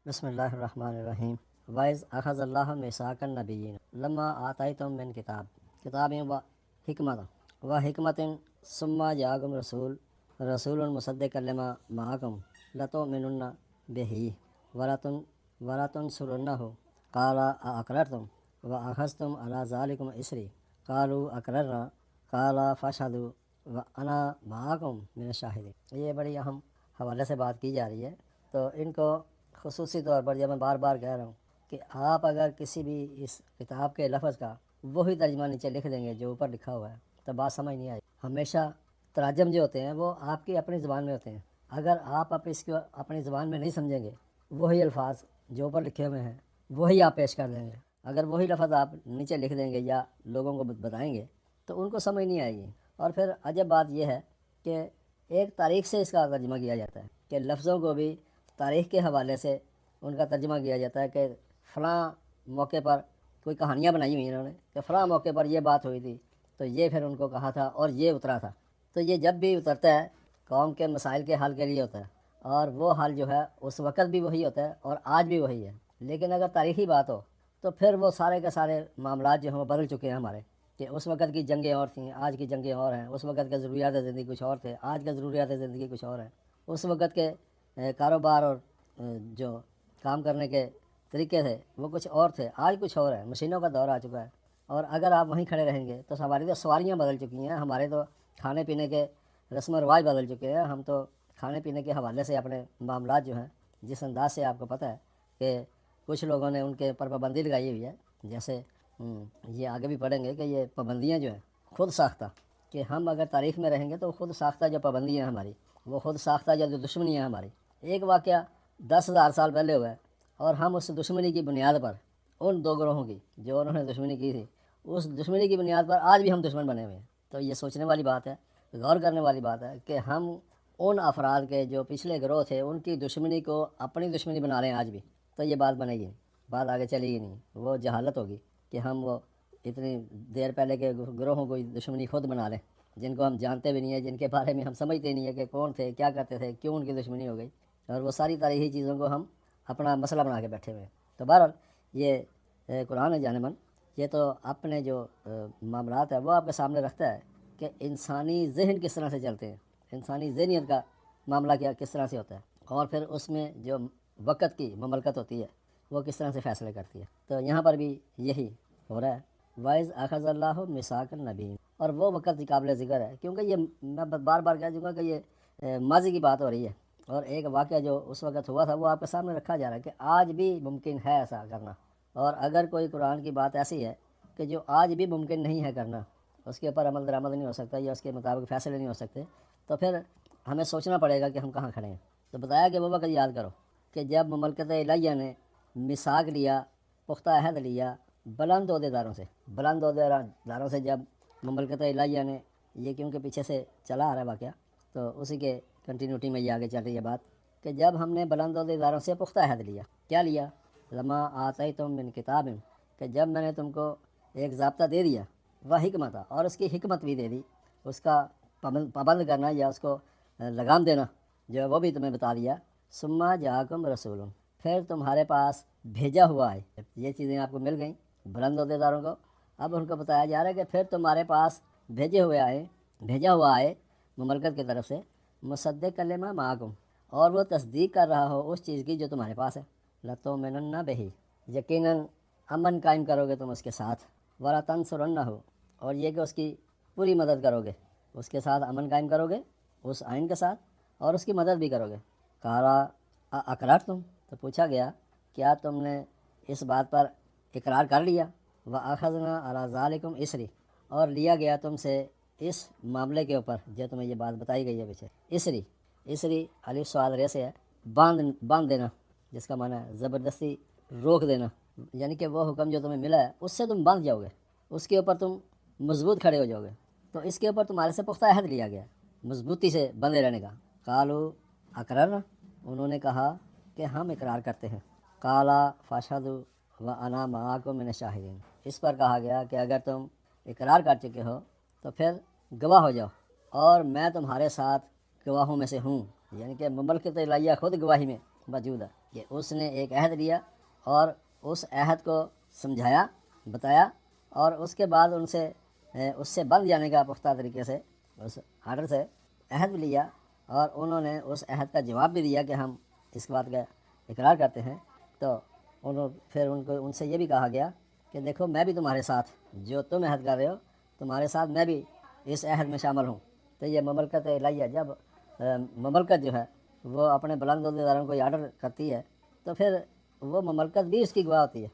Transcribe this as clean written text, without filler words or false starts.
بسم اللہ الرحمن الرحیم۔ وَإِذْ أَخَذَ اللَّهُ مِيثَاقَ النَّبِيِّينَ لَمَّا آتَيْتُم مِّن کتاب و حکمت ثم جاءکم رسول مصدق لما معکم لتؤمنن بہ ولتنصرنہ قال أأقررتم وأخذتم على ذلكم إصري قالوا أقررنا قال فاشهدوا وأنا معكم من الشاہدین۔ یہ بڑی اہم حوالے سے بات کی جا رہی ہے، تو ان کو خصوصی طور پر جب میں بار بار کہہ رہا ہوں کہ آپ اگر کسی بھی اس کتاب کے لفظ کا وہی ترجمہ نیچے لکھ دیں گے جو اوپر لکھا ہوا ہے تو بات سمجھ نہیں آئی۔ ہمیشہ تراجم جو ہوتے ہیں وہ آپ کی اپنی زبان میں ہوتے ہیں، اگر آپ اس کو اپنی زبان میں نہیں سمجھیں گے، وہی الفاظ جو اوپر لکھے ہوئے ہیں وہی آپ پیش کر دیں گے، اگر وہی لفظ آپ نیچے لکھ دیں گے یا لوگوں کو بتائیں گے تو ان کو سمجھ نہیں آئے گی۔ اور پھر عجب بات یہ ہے کہ ایک تاریخ سے اس کا ترجمہ کیا جاتا ہے کہ لفظوں کو بھی تاریخ کے حوالے سے ان کا ترجمہ کیا جاتا ہے کہ فلاں موقع پر کوئی کہانیاں بنائی ہوئی ہیں انہوں نے کہ فلاں موقع پر یہ بات ہوئی تھی تو یہ پھر ان کو کہا تھا اور یہ اترا تھا۔ تو یہ جب بھی اترتا ہے قوم کے مسائل کے حل کے لیے ہوتا ہے، اور وہ حل جو ہے اس وقت بھی وہی ہوتا ہے اور آج بھی وہی ہے۔ لیکن اگر تاریخی بات ہو تو پھر وہ سارے کے سارے معاملات جو ہیں وہ بدل چکے ہیں ہمارے، کہ اس وقت کی جنگیں اور تھیں، آج کی جنگیں اور ہیں، اس وقت کے ضروریات زندگی کچھ اور تھے، آج کے ضروریات زندگی کچھ اور ہیں، اس وقت کے کاروبار اور جو کام کرنے کے طریقے تھے وہ کچھ اور تھے، آج کچھ اور ہے، مشینوں کا دور آ چکا ہے۔ اور اگر آپ وہیں کھڑے رہیں گے تو ہماری تو سواریاں بدل چکی ہیں، ہمارے تو کھانے پینے کے رسم و رواج بدل چکے ہیں، ہم تو کھانے پینے کے حوالے سے اپنے معاملات جو ہیں جس انداز سے آپ کو پتہ ہے کہ کچھ لوگوں نے ان کے اوپر پابندی لگائی ہوئی ہے، جیسے یہ آگے بھی پڑھیں گے کہ یہ پابندیاں جو ہیں خود ساختہ، کہ ہم اگر تاریخ میں رہیں گے تو خود ساختہ جو پابندیاں ہیں ہماری، وہ خود ساختہ جو دشمنیاں ہیں ہماری۔ ایک واقعہ 10,000 سال پہلے ہوا ہے اور ہم اس دشمنی کی بنیاد پر ان دو گروہوں کی جو انہوں نے دشمنی کی تھی اس دشمنی کی بنیاد پر آج بھی ہم دشمن بنے ہوئے ہیں۔ تو یہ سوچنے والی بات ہے، غور کرنے والی بات ہے کہ ہم ان افراد کے جو پچھلے گروہ تھے ان کی دشمنی کو اپنی دشمنی بنا رہے ہیں آج بھی، تو یہ بات بنے گی نہیں، بات آگے چلے گی نہیں، وہ جہالت ہوگی کہ ہم وہ اتنی دیر پہلے کے گروہوں کو دشمنی خود بنا لیں جن کو ہم جانتے بھی نہیں ہیں، جن کے بارے میں ہم سمجھتے نہیں ہیں کہ کون تھے، کیا کرتے تھے، کیوں ان کی دشمنی ہو گئی، اور وہ ساری تاریخی چیزوں کو ہم اپنا مسئلہ بنا کے بیٹھے ہوئے ہیں۔ تو بہرحال یہ قرآن جانمن یہ تو اپنے جو معاملات ہے وہ آپ کے سامنے رکھتا ہے کہ انسانی ذہن کس طرح سے چلتے ہیں، انسانی ذہنیت کا معاملہ کیا کس طرح سے ہوتا ہے، اور پھر اس میں جو وقت کی مملکت ہوتی ہے وہ کس طرح سے فیصلے کرتی ہے۔ تو یہاں پر بھی یہی ہو رہا ہے، وَإِذْ أَخَذَ اللَّهُ مِيثَاقَ النَّبِيِّينَ، اور وہ وقت قابل ذکر ہے کیونکہ یہ میں بار بار کہہ چکا کہ یہ ماضی کی بات ہو رہی ہے، اور ایک واقعہ جو اس وقت ہوا تھا وہ آپ کے سامنے رکھا جا رہا ہے کہ آج بھی ممکن ہے ایسا کرنا، اور اگر کوئی قرآن کی بات ایسی ہے کہ جو آج بھی ممکن نہیں ہے کرنا، اس کے اوپر عمل درآمد نہیں ہو سکتا یا اس کے مطابق فیصلے نہیں ہو سکتے، تو پھر ہمیں سوچنا پڑے گا کہ ہم کہاں کھڑے ہیں۔ تو بتایا کہ وہ وقت یاد کرو کہ جب مملکت الہیہ نے میثاق لیا، پختہ عہد لیا بلند عہدیداروں سے جب مملکت الہیہ نے، یہ کیونکہ پیچھے سے چلا آ رہا ہے واقعہ تو اسی کے کنٹینیوٹی میں یہ آگے چل رہی ہے بات کہ جب ہم نے بلند عہدیداروں سے پختہ عہد لیا، کیا لیا؟ لما آتیتم من کتاب، کہ جب میں نے تم کو ایک ضابطہ دے دیا، وہ حکمت، اور اس کی حکمت بھی دے دی، اس کا پابند کرنا یا اس کو لگام دینا جو ہے وہ بھی تمہیں بتا دیا، ثم جاءکم رسول، پھر تمہارے پاس بھیجا ہوا ہے، یہ چیزیں آپ کو مل گئیں بلند عہدیداروں کو، اب ان کو بتایا جا رہا ہے کہ پھر تمہارے پاس بھیجا ہوا آئے مملکت کی طرف سے، مصدق لما معکم، اور وہ تصدیق کر رہا ہو اس چیز کی جو تمہارے پاس ہے، لتؤمنن بہ، یقیناً امن قائم کرو گے تم اس کے ساتھ، ولتنصرنہ، اور یہ کہ اس کی پوری مدد کرو گے، اس کے ساتھ امن قائم کرو گے اس آئین کے ساتھ اور اس کی مدد بھی کرو گے۔ قالا اقررتم، تو پوچھا گیا کیا تم نے اس بات پر اقرار کر لیا، وَأَخَذْنَا عَلَىٰ ذَلِكُمْ إِصْرِي، اور لیا گیا تم سے اس معاملے کے اوپر جو تمہیں یہ بات بتائی گئی ہے پیچھے، اسری الف سوال رے سے ہے، باندھ دینا، جس کا معنی ہے زبردستی روک دینا، یعنی کہ وہ حکم جو تمہیں ملا ہے اس سے تم باندھ جاؤ گے، اس کے اوپر تم مضبوط کھڑے ہو جاؤ گے، تو اس کے اوپر تمہارے سے پختہ عہد لیا گیا مضبوطی سے بندے رہنے کا۔ قالوا اقررنا، انہوں نے کہا کہ ہم اقرار کرتے ہیں، قال فاشهدوا وانا معكم من الشاہدین، اس پر کہا گیا کہ اگر تم اقرار کر چکے ہو تو پھر گواہ ہو جاؤ اور میں تمہارے ساتھ گواہوں میں سے ہوں، یعنی کہ مملکت الہیہ خود گواہی میں موجود ہے کہ اس نے ایک عہد لیا اور اس عہد کو سمجھایا، بتایا، اور اس کے بعد اس سے بند جانے کا پختہ طریقے سے اس آرڈر سے عہد بھی لیا، اور انہوں نے اس عہد کا جواب بھی دیا کہ ہم اس بات کا اقرار کرتے ہیں۔ تو پھر ان سے یہ بھی کہا گیا کہ دیکھو میں بھی تمہارے ساتھ، جو تم عہد کر رہے ہو تمہارے ساتھ میں بھی اس عہد میں شامل ہوں۔ تو یہ مملکت الہیہ، جب مملکت جو ہے وہ اپنے بلند عہدیداروں کو یہ آرڈر کرتی ہے تو پھر وہ مملکت بھی اس کی گواہ ہوتی ہے۔